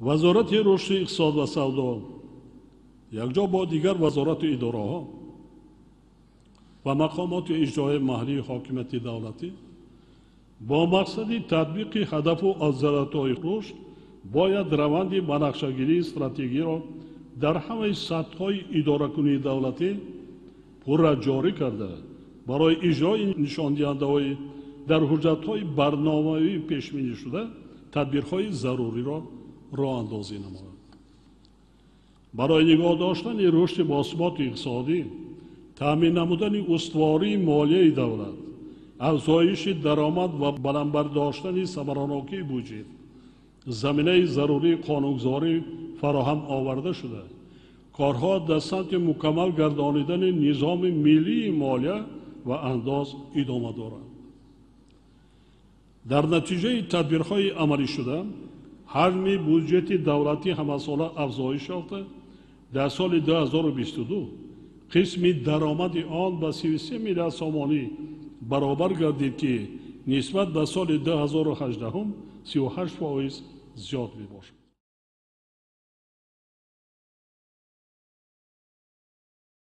وزارت رشد اقتصاد و سودا یکجا با دیگر وزارت اداره و مقامات اجرایی محلی حاکمیت دولتی با مقصد تطبیق هدف و عضلات‌های رشد باید روند بنقشه‌گیری استراتژی را در همه سطح‌های اداره‌کنی دولتی پورا جاری کرده برای اجرای نشاندهنده‌های در حجت‌های برنامه‌ای پیش‌بینی شده تدبیرهای ضروری را راه اندازی نماید. برای نگاه داشتن رشد باثبات اقتصادی، تامین نمودن استواری مالیه دولت، افزایش درآمد و بلندبرداشتن ثمراناکی بودجه، زمینه ضروری قانونگذاری فراهم آورده شده. کارها در سمت مکمل گردانیدن نظام ملی مالیه و انداز ادامه دارد. در نتیجه تدبیرهای عملی شده، حجم بودجه دولتی همساله افزایش یافته. در سال 2022 قسم درآمد آن به 33 میلیارد سومانی برابر گردید که نسبت به سال 2018 38% زیاد می باشد.